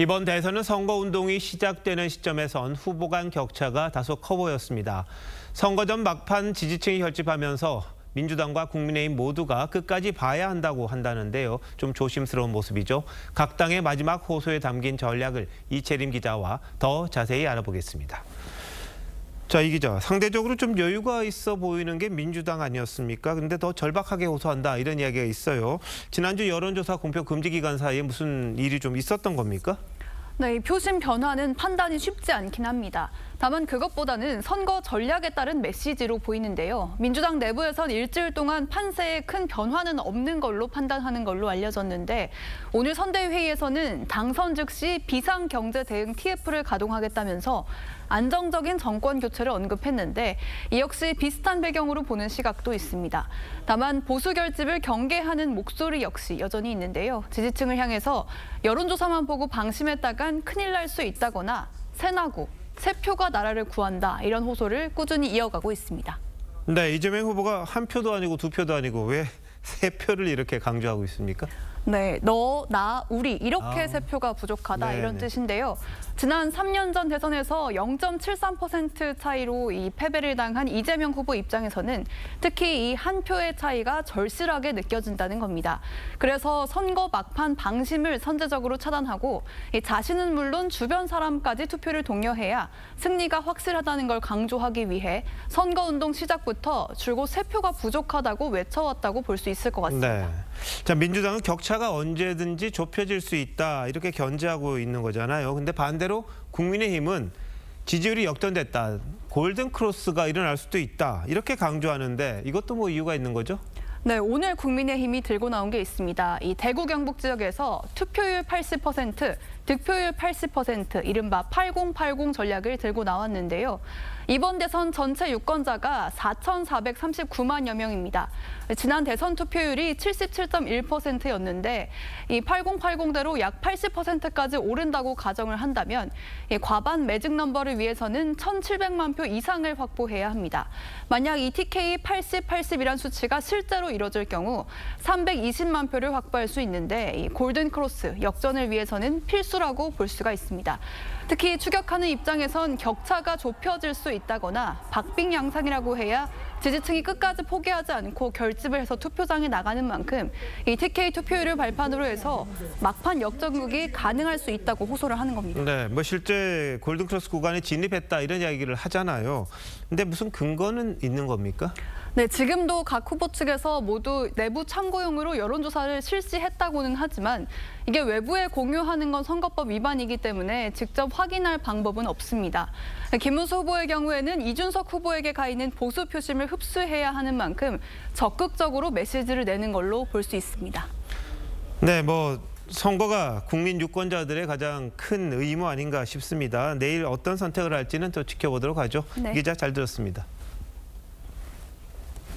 이번 대선은 선거운동이 시작되는 시점에선 후보 간 격차가 다소 커 보였습니다. 선거 전 막판 지지층이 결집하면서 민주당과 국민의힘 모두가 끝까지 봐야 한다고 한다는데요. 좀 조심스러운 모습이죠. 각 당의 마지막 호소에 담긴 전략을 이채림 기자와 더 자세히 알아보겠습니다. 자, 이 기자, 상대적으로 좀 여유가 있어 보이는 게 민주당 아니었습니까? 근데 더 절박하게 호소한다, 이런 이야기가 있어요. 지난주 여론조사 공표 금지 기간 사이에 무슨 일이 좀 있었던 겁니까? 네, 이 표심 변화는 판단이 쉽지 않긴 합니다. 다만 그것보다는 선거 전략에 따른 메시지로 보이는데요. 민주당 내부에선 일주일 동안 판세에 큰 변화는 없는 걸로 판단하는 걸로 알려졌는데 오늘 선대회의에서는 당선 즉시 비상경제 대응 TF를 가동하겠다면서 안정적인 정권 교체를 언급했는데 이 역시 비슷한 배경으로 보는 시각도 있습니다. 다만 보수 결집을 경계하는 목소리 역시 여전히 있는데요. 지지층을 향해서 여론조사만 보고 방심했다간 큰일 날 수 있다거나 새나고 새 표가 나라를 구한다, 이런 호소를 꾸준히 이어가고 있습니다. 네, 이재명 후보가 한 표도 아니고 두 표도 아니고 왜 세 표를 이렇게 강조하고 있습니까? 네, 너, 나, 우리 이렇게 세 표가 부족하다, 네네. 이런 뜻인데요. 지난 3년 전 대선에서 0.73% 차이로 이 패배를 당한 이재명 후보 입장에서는 특히 이 한 표의 차이가 절실하게 느껴진다는 겁니다. 그래서 선거 막판 방심을 선제적으로 차단하고 이 자신은 물론 주변 사람까지 투표를 독려해야 승리가 확실하다는 걸 강조하기 위해 선거운동 시작부터 줄곧 세 표가 부족하다고 외쳐왔다고 볼 수 있을 것 같습니다. 네. 자, 민주당은 격차가 언제든지 좁혀질 수 있다, 이렇게 견제하고 있는 거잖아요. 근데 반대로 국민의힘은 지지율이 역전됐다, 골든 크로스가 일어날 수도 있다, 이렇게 강조하는데 이것도 뭐 이유가 있는 거죠? 네, 오늘 국민의힘이 들고 나온 게 있습니다. 이 대구 경북 지역에서 투표율 80%, 득표율 80%, 이른바 8080 전략을 들고 나왔는데요. 이번 대선 전체 유권자가 4,439만여 명입니다. 지난 대선 투표율이 77.1%였는데 이 8080대로 약 80%까지 오른다고 가정을 한다면 이 과반 매직 넘버를 위해서는 1,700만 표 이상을 확보해야 합니다. 만약 이 TK 80, 80이란 수치가 실제로 이뤄질 경우 320만 표를 확보할 수 있는데 이 골든 크로스, 역전을 위해서는 필수라고 볼 수가 있습니다. 특히 추격하는 입장에선 격차가 좁혀질 수 있다거나 박빙 양상이라고 해야 지지층이 끝까지 포기하지 않고 결집을 해서 투표장에 나가는 만큼 이 TK 투표율을 발판으로 해서 막판 역전극이 가능할 수 있다고 호소를 하는 겁니다. 네, 뭐 실제 골든크로스 구간에 진입했다, 이런 이야기를 하잖아요. 근데 무슨 근거는 있는 겁니까? 네, 지금도 각 후보 측에서 모두 내부 참고용으로 여론조사를 실시했다고는 하지만 이게 외부에 공유하는 건 선거법 위반이기 때문에 직접 확인할 방법은 없습니다. 김문수 후보의 경우에는 이준석 후보에게 가 있는 보수 표심을 흡수해야 하는 만큼 적극적으로 메시지를 내는 걸로 볼 수 있습니다. 네, 뭐 선거가 국민 유권자들의 가장 큰 의무 아닌가 싶습니다. 내일 어떤 선택을 할지는 또 지켜보도록 하죠. 네. 이 기자, 잘 들었습니다.